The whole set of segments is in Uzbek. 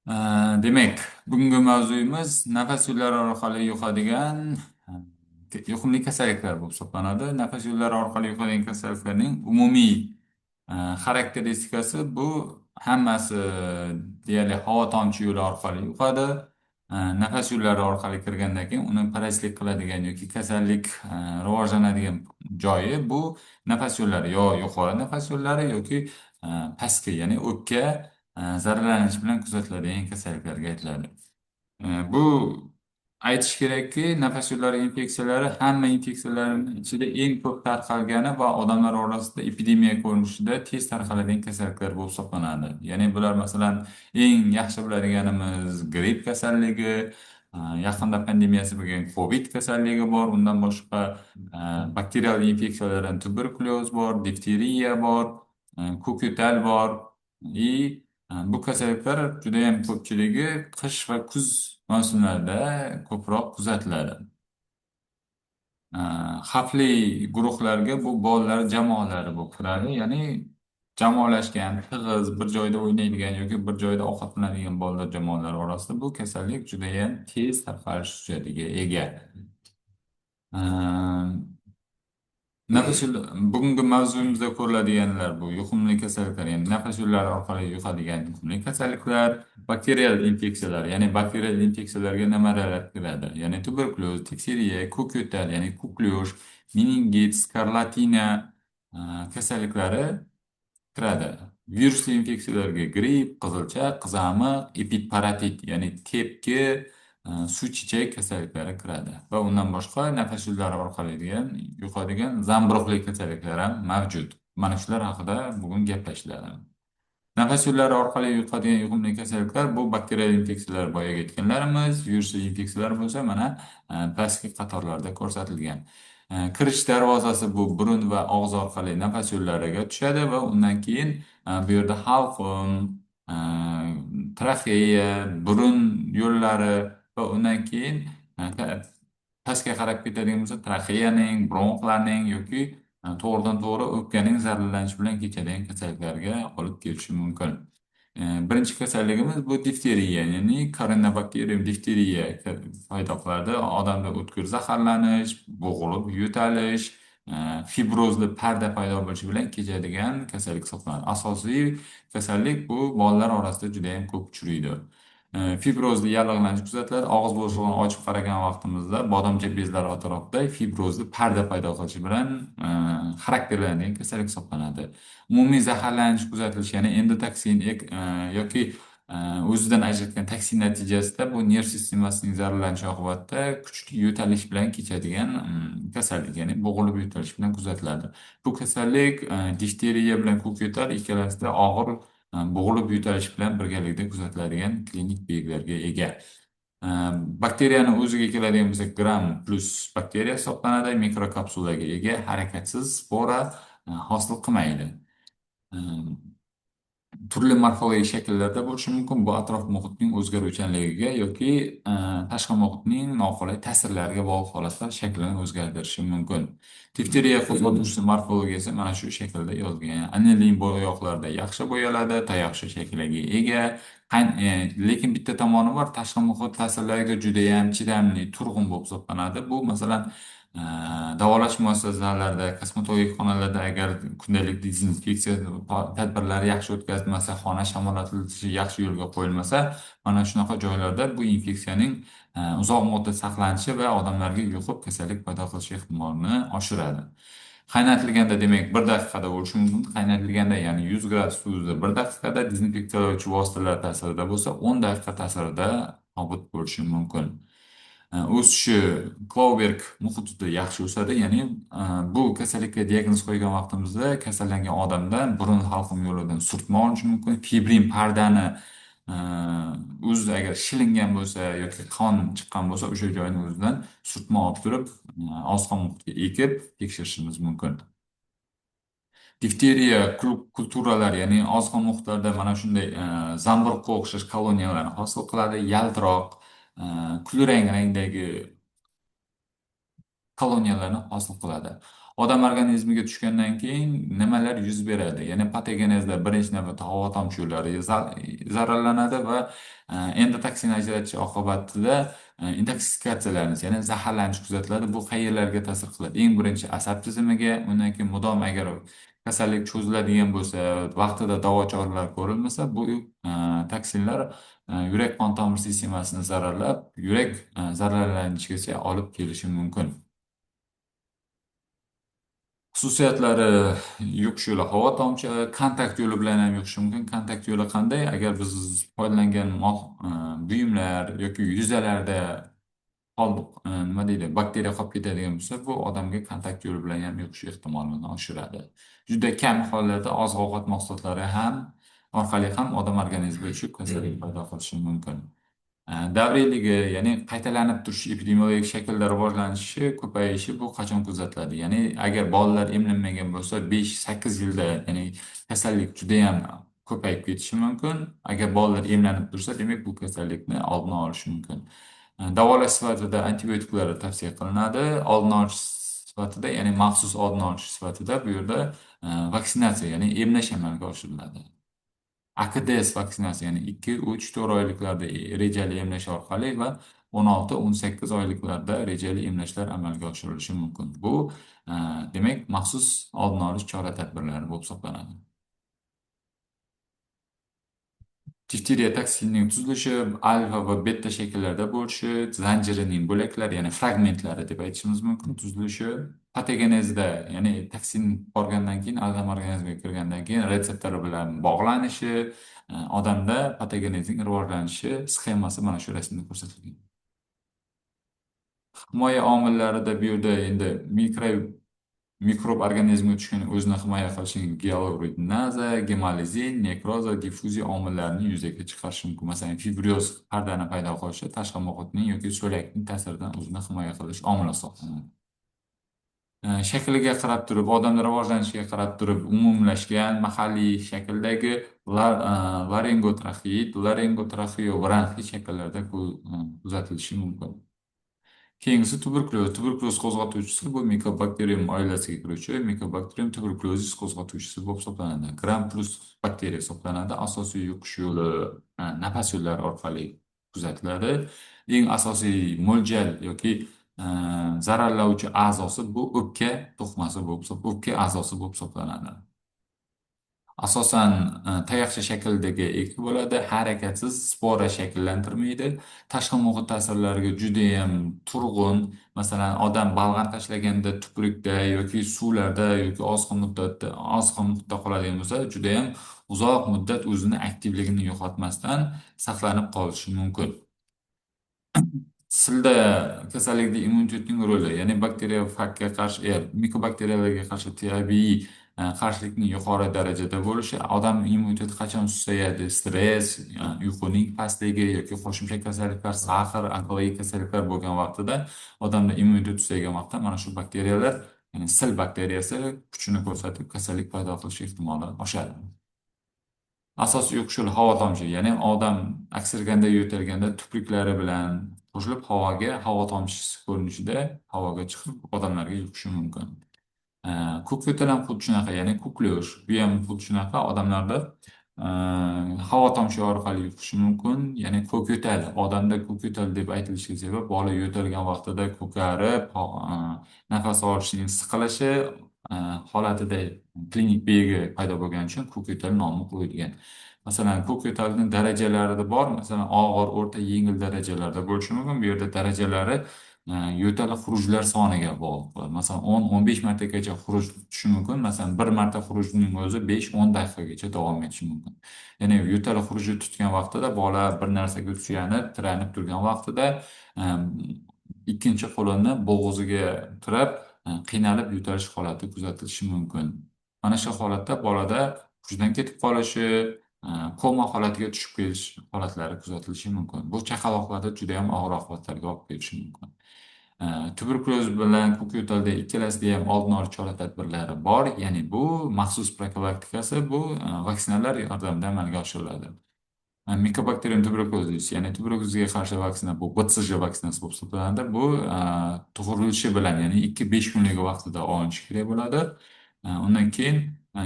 Demak, bugungi mavzuyimiz nafas yo'llari orqali yuqadigan yuqumli kasalliklar bo'lib hisoblanadi. Nafas yo'llari orqali yuqadigan kasalliklarning umumiy xarakteristikasi bu hammasi deyarli havo tomchi yo'li orqali yuqadi. Nafas yo'llari orqali kirgandan keyin uni parazitlik qiladigan yoki kasallik rivojlanadigan joyi bu nafas yo'llari, yo yuqori nafas yo'llari yoki pastki, ya'ni o'pka zararlanish bilan kuzatiladigan kasalliklarga aytiladi. Bu aytish kerakki, nafas yo'llari infeksiyalari hamma infeksiyalarning ichida eng ko'p tarqalgani va odamlar orasida epidemiya ko'rinishida tez tarqaladigan kasalliklar bo'lib hisoblanadi. Ya'ni bular masalan eng yaxshi biladiganimiz gripp kasalligi, yaqinda pandemiyasi bo'lgan COVID kasalligi bor, undan boshqa bakterial infeksiyalardan tuberkulyoz bor, difteriya bor, ko'kyo'tal bor. Bu kasalliklar judayam ko'pchiligi qish va kuz mavsumlarida ko'proq kuzatiladi. Xavfli guruhlarga bu bolalar jamoalari bo'lib kiradi. Ya'ni jamoalashgan, tig'iz bir joyda o'ynaydigan yoki bir joyda ovqatlanadigan bolalar jamoalari orasida bu kasallik judayam tez tarqalish xususiyatiga ega. Nafas yo'li bugungi mavzumizda ko'riladiganlar bu yuqumli kasalliklar, ya'ni nafas yo'llari orqali yuqadigan yuqumli kasalliklar, bakterial infeksiyalar, ya'ni bakterial infeksiyalarga nimalar kiradi? Ya'ni tuberkulyoz, dikseriya, ko'kyo'tal, ya'ni kuklyush, meningit, skarlatina kasalliklari kiradi. Virusli infeksiyalarga gripp, qizilcha, qizamiq, epidparatit, ya'ni tepki, suvchechak kasalliklari kiradi. Va undan boshqa nafas yo'llari orqali yuqadigan zamburug'li kasalliklar ham mavjud. Mana shular haqida bugun gaplashiladi. Nafas yo'llari orqali yuqadigan yuqumli kasalliklar bu bakterial infeksiyalar, boyagi aytganlarimiz, virusli infeksiyalar bo'lsa mana pastki qatorlarda ko'rsatilgan. Kirish darvozasi bu burun va og'iz orqali nafas yo'llariga tushadi va undan keyin bu yerda halqum, e, traxeya, burun yo'llari va undan keyin pastga qarab ketadigan bo'lsa traxeyaning, bronxlarning yoki to'g'ridan to'g'ri o'pkaning zararlanishi bilan kechadigan kasalliklarga olib kelishi mumkin. Birinchi kasalligimiz bu difteriya, ya'ni koronabakterium difteriya paydo qiladi. Odamda o'tkir zaharlanish, bo'g'ilib yo'talish, fibrozli parda paydo bo'lishi bilan kechadigan kasallik hisoblanadi. Asosiy kasallik bu bolalar orasida juda ham ko'p uchraydi. Fibrozli yallig'lanish kuzatiladi. Og'iz bo'shlig'ini ochib qaragan vaqtimizda bodamcha bezlari atrofida fibrozli parda paydo qilishi bilan xarakterlanadigan kasallik hisoblanadi. Umumiy zaharlanish kuzatilishi, ya'ni endotoksin yoki o'zidan ajratgan toksin natijasida bu nerv sistemasining zararlanishi oqibatida kuchli yo'talish bilan kechadigan kasallik, ya'ni bo'g'ilib yo'talish bilan kuzatiladi. Bu kasallik difteriya bilan ko'kyo'tal ikkalasida og'ir bo'g'ilib yo'talish bilan birgalikda kuzatiladigan klinik belgilarga ega. Bakteriyani o'ziga keladigan bo'lsak, gram plus bakteriya hisoblanadi, mikrokapsulaga ega, harakatsiz spora hosil qilmaydi. Turli morfologik shakllarda bo'lishi mumkin. Bu atrof muhitning o'zgaruvchanligiga yoki tashqi muhitning noqulay ta'sirlariga bog'liq holatda shaklini o'zgartirishi mumkin. Difteriya qo'zg'atuvchisi morfologiyasi mana shu shaklda yozilgan. Anilin bo'yoqlarda yaxshi bo'yaladi, tayoqcha shakliga ega. Lekin bitta tomoni bor, tashqi muhit ta'sirlariga juda ham chidamli, turg'un bo'lib hisoblanadi. Bu masalan davolash muassasalarida, kosmetologik xonalarda agar kundalik dezinfeksiya tadbirlari yaxshi o'tkazilmasa, xona shamollatishi yaxshi yo'lga qo'yilmasa, mana shunaqa joylarda bu infeksiyaning uzoq muddat saqlanishi va odamlarga yuqib kasallik paydo qilish ehtimolini oshiradi. Qaynatilganda, demak, 1 daqiqada bo'lishi mumkin. Qaynatilganda, ya'ni 100 gradus suvda 1 daqiqada, dezinfeksiyalovchi vositalar ta'sirida bo'lsa 10 daqiqa ta'sirida nobud bo'lishi mumkin. O'sishi Klauberg muhitida yaxshi o'sadi, ya'ni bu kasallikka diagnoz qo'ygan vaqtimizda kasallangan odamdan burun halqum yo'lidan surtma olishi mumkin. Fibrin pardani o'zida agar shilingan bo'lsa yoki qon chiqqan bo'lsa, o'sha joyni o'zidan surtma olib turib, oziq muhitga ekib tekshirishimiz mumkin. Difteriya kulturalar, ya'ni oziq muhitlarda mana shunday zamburug'ga o'xshash koloniyalarni hosil qiladi. Yaltiroq, kulrang rangdagi koloniyalarni hosil qiladi. Odam organizmiga tushgandan keyin nimalar yuz beradi? Ya'ni patogenezda birinchi navbatda havo tomchi yo'llari zararlanadi va endotoksin ajratish oqibatida intoksikatsiyalarimiz, ya'ni zaharlanish kuzatiladi. Bu qayerlarga ta'sir qiladi? Eng birinchi asab tizimiga, undan keyin mudom agar kasallik cho'ziladigan bo'lsa, vaqtida davo choralar ko'rilmasa, bu toksinlar yurak qon tomir sistemasini zararlab, yurak zararlanishigacha olib kelishi mumkin. Xususiyatlari yuqish yo'li havo tomchi, kontakt yo'li bilan ham yuqishi mumkin. Kontakt yo'li qanday? Agar biz foydalangan buyumlar yoki yuzalarda nima deydi, bakteriya qolib ketadigan bo'lsa, bu odamga kontakt yo'li bilan ham yuqish ehtimolini oshiradi. Juda kam hollarda oziq ovqat mahsulotlari ham orqali ham odam organizmiga tushib kasallik paydo qilishi mumkin. Davriyligi, ya'ni qaytalanib turish epidemiologik shaklda rivojlanishi, ko'payishi bu qachon kuzatiladi? Ya'ni agar bolalar emlanmagan bo'lsa, 5-8 yilda, ya'ni kasallik judayam ko'payib ketishi mumkin. Agar bolalar emlanib tursa, demak bu kasallikni oldini olish mumkin. Davolash sifatida antibiotiklar tavsiya qilinadi. Oldini olish sifatida, ya'ni maxsus oldini olish sifatida bu yerda vaksinatsiya, ya'ni emlash amalga oshiriladi. AKDS vaksinatsiya, ya'ni 2-3-4 oyliklarda rejali emlash orqali va 16-18 oyliklarda rejali emlashlar amalga oshirilishi mumkin. Bu demak maxsus oldini olish chora-tadbirlari bo'lib hisoblanadi. Difteriya toksinining tuzilishi alfa va beta shakllarda bo'lishi, zanjirining bo'laklari, ya'ni fragmentlari deb aytishimiz mumkin, tuzilishi, patogenezda, ya'ni toksin borgandan keyin, odam organizmiga kirgandan keyin retseptor bilan bog'lanishi, odamda patogenezning rivojlanishi sxemasi mana shu rasmda ko'rsatilgan. Himoya omillarida bu yerda endi mikrob organizmga tushgan o'zini himoya qilishning gialurinaza, gemolizin, nekroza, diffuziya omillarini yuzaga chiqarishi mumkin. Masalan, fibrioz pardani paydo qilishi tashqi muhitning yoki so'lakning ta'siridan o'zini himoya qilish omili hisoblanadi. Shakliga qarab turib, odamlar rivojlanishiga qarab turib, umumlashgan mahalliy shakldagi laringotraxeit, laringotraxeobronxit shakllarda kuzatilishi mumkin. Keyingisi tuberkulyoz. Tuberkulyoz qo'zg'atuvchisi bu Mycobacterium oilasiga kiruvchi Mycobacterium tuberculosis qo'zg'atuvchisi bo'lib hisoblanadi. Gram plus bakteriya hisoblanadi. Asosiy yuqish yo'li nafas yo'llari orqali kuzatiladi. Eng asosiy mo'ljal yoki zararlovchi a'zosi bu o'pka to'qmasi o'pka a'zosi bo'lib hisoblanadi. Asosan tayoqcha shakldagi eki bo'ladi, harakatsiz, spora shakllantirmaydi. Tashqi muhit ta'sirlariga judayam turg'un. Masalan, odam balg'am tashlaganda tuprukda yoki suvlarda yoki ozg'in muhitda qoladigan bo'lsa, judayam uzoq muddat o'zini aktivligini yo'qotmasdan saqlanib qolishi mumkin. Silda kasallikda immunitetning roli, ya'ni bakteriya fakga qarshi, mikobakteriyalarga qarshi tabiiy qarshilikning yuqori darajada bo'lishi, odam immuniteti qachon susayadi, stress, uyquning pastligi yoki qo'shimcha kasalliklar, sahr, onkologik kasalliklar bo'lgan vaqtida odamda immunitet susaygan vaqtda mana shu bakteriyalar, ya'ni sil bakteriyasi kuchini ko'rsatib kasallik paydo qilish ehtimoli oshadi. Asosiy yuqish yo'li havo tomchi, ya'ni odam aksirganda yo'talganda tupriklari bilan qo'shilib havo tomchisi ko'rinishida havoga chiqib odamlarga yuqishi mumkin. Ko'k yo'tal ham xuddi shunaqa, ya'ni ko'kliyosh, bu ham xuddi shunaqa odamlarda havo tomchi orqali yuqishi mumkin. Ya'ni ko'k yo'tal, odamda ko'k yo'tal deb aytilishiga sabab, bola yo'talgan vaqtida ko'karib, nafas olishning siqilishi holatida klinik belgi paydo bo'lgani uchun ko'k yo'tal nomi qo'yilgan. Masalan, ko'k yo'talning darajalarida bor, masalan, og'ir, o'rta, yengil darajalarda bo'lishi mumkin. Bu yerda darajalari yo'tal xurujlar soniga bog'liq bo'ladi. Masalan, 10-15 martagacha xuruj tutishi mumkin. Masalan, bir marta xurujning o'zi 5-10 daqiqagacha davom etishi mumkin. Ya'ni yo'tal xuruji tutgan vaqtida bola bir narsaga suyanib, tiranib turgan vaqtida ikkinchi qo'lini bo'g'ziga tirab, qiynalib yo'talish holati kuzatilishi mumkin. Mana shu holatda bolada hushdan ketib qolishi, koma holatiga tushib ketish holatlari kuzatilishi mumkin. Bu chaqaloqlarda juda ham og'ir oqibatlarga olib kelishi mumkin. Tuberkulyoz bilan ko'k yo'talda ikkalasida ham oldini olish chora-tadbirlari bor. Ya'ni bu maxsus profilaktikasi bu vaksinalar yordamida amalga oshiriladi. Mikobakterium tuberkulozis, ya'ni tuberkulozga qarshi vaksina bu BCG vaksinasi bo'lib hisoblanadi. Bu tug'ilishi bilan, ya'ni 2-5 kunlik vaqtida olinishi kerak bo'ladi. Undan keyin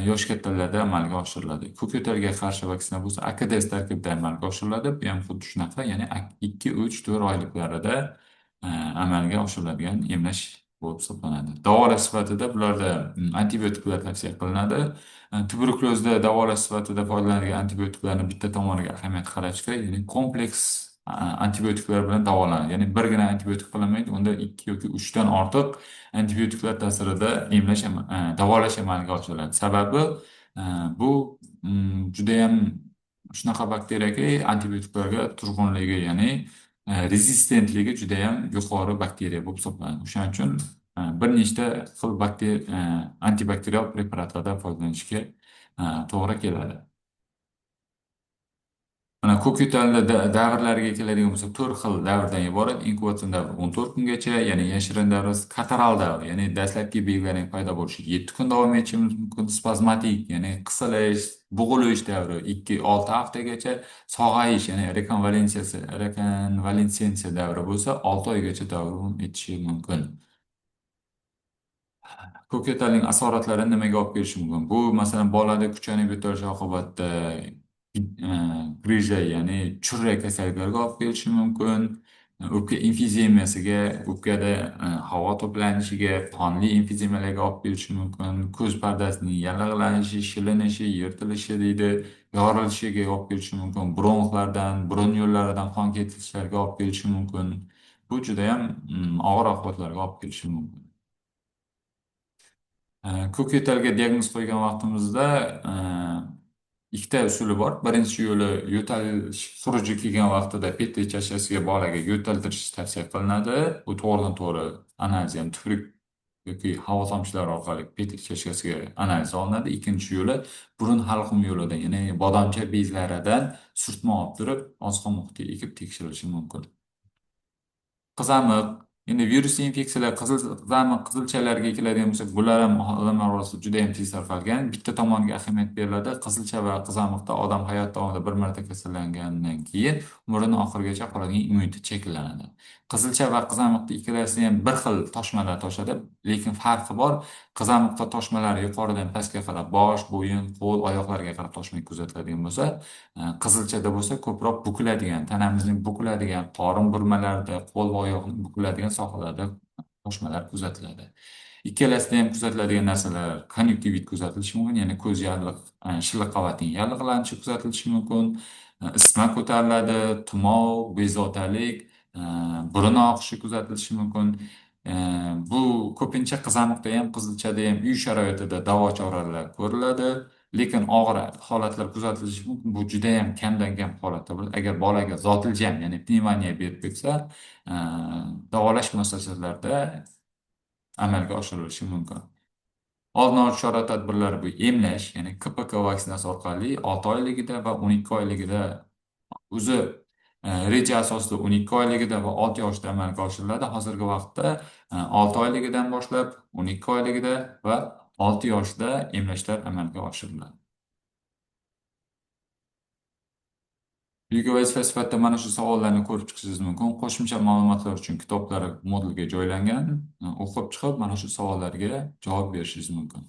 yosh kattalarda amalga oshiriladi. Ko'kyo'talga qarshi vaksina bo'lsa AKDS tarkibida amalga oshiriladi. Bu ham xuddi shunaqa, ya'ni 2-3-4 oyliklarida amalga oshiriladigan emlash bo'lib hisoblanadi. Davolash sifatida bularda antibiotiklar tavsiya qilinadi. Tuberkulozda davolash sifatida foydalanadigan antibiotiklarni bitta tomoniga ahamiyat qaratish kerak, ya'ni kompleks antibiotiklar bilan davolanadi. Ya'ni birgina antibiotik qilinmaydi, unda 2 yoki 3 dan ortiq antibiotiklar ta'sirida davolash amalga oshiriladi. Sababi bu judayam shunaqa bakteriyaki antibiotiklarga turg'unligi, ya'ni rezistentligi judayam yuqori bakteriya bo'lib hisoblanadi. O'shaning uchun bir nechta xil antibakterial preparatlardan foydalanishga to'g'ri keladi. Mana ko'k davrlariga keladigan bo'lsak, 4 xil davrdan iborat. Inkubatsion davr 14 kungacha, ya'ni yashirin davr, kataral davr, ya'ni dastlabki belgilarning paydo bo'lishi 7 kun davom etishi mumkin. Spazmatik, ya'ni qisilish, bo'g'ilish davri 2-6 haftagacha, sog'ayish, ya'ni rekonvalensiya davri bo'lsa 6 oygacha davom etishi mumkin. Ko'kyo'talning asoratlari nimaga olib kelishi mumkin? Bu masalan bolada kuchayib yo'talishi oqibatida grija, ya'ni churra kasalliklariga olib kelishi mumkin. O'pka emfizemiyasiga, o'pkada havo to'planishiga, qonli emfizemalarga olib kelishi mumkin. Ko'z pardasining yallig'lanishi, shilinishi, yirtilishi deydi, yorilishiga olib kelishi mumkin. Bron yo'llaridan qon ketishlariga olib kelishi mumkin. Bu juda ham og'ir oqibatlarga olib kelishi mumkin. Ko'k yo'talga diagnoz qo'ygan vaqtimizda ikkita usuli bor. Birinchi yo'li, yo'tal xuruji kelgan vaqtida Petri chashkasiga bolaga yo'taltirish tavsiya qilinadi. Bu to'g'ridan to'g'ri analiz, ya'ni tufrik yoki havo tomchilari orqali Petri chashkasiga analiz olinadi. Ikkinchi yo'li burun halqum yo'lida, ya'ni bodomcha bezlaridan surtma olib turib, oziq muhitga ekib tekshirilishi mumkin. Qizamiq. Endi virusli infeksiyalar, qizamiq, qizilchalarga keladigan bo'lsak, bular ham odamlar orasida juda ham tez tarqalgan. Bitta tomoniga ahamiyat beriladi. Qizilcha va qizamiqda odam hayot davomida bir marta kasallangandan keyin umrining oxirigacha qoladigan immunitet shakllanadi. Qizilcha va qizamiqda ikkalasi ham bir xil toshmalar toshadi, lekin farqi bor. Qizamiqda toshmalar yuqoridan pastga qarab bosh, bo'yin, qo'l, oyoqlarga qarab toshma kuzatiladigan bo'lsa, qizilchada bo'lsa ko'proq bukiladigan, tanamizning bukiladigan, qorin burmalarida, qo'l va oyoqning bukiladigan sohalarda toshmalar kuzatiladi. Ikkalasida ham kuzatiladigan narsalar konjunktivit kuzatilishi mumkin, ya'ni ko'z yalliq, shilliq qavatining yalliqlanishi kuzatilishi mumkin, isitma ko'tariladi, tumov, bezovtalik, burun oqishi kuzatilishi mumkin. Bu ko'pincha qizamiqda ham, qizilchada ham uy sharoitida davo choralar ko'riladi. Lekin og'ir holatlar kuzatilishi mumkin. Bu juda ham kamdan kam holatda bo'ladi. Agar bolaga zotiljam, ya'ni pnevmoniya berib ketsa, davolash muassasalarida amalga oshirilishi mumkin. Oldin olish chora-tadbirlari bu emlash, ya'ni KPK vaksinasi orqali 6 oyligida va 12 oyligida, o'zi reja asosida 12 oyligida va 6 yoshda amalga oshiriladi. Hozirgi vaqtda 6 oyligidan boshlab 12 oyligida va 6 yoshda emlashlar amalga oshiriladi. Uyga vazifa sifatida mana shu savollarni ko'rib chiqishingiz mumkin. Qo'shimcha ma'lumotlar uchun kitoblar modulga joylangan. O'qib chiqib, mana shu savollarga javob berishingiz mumkin.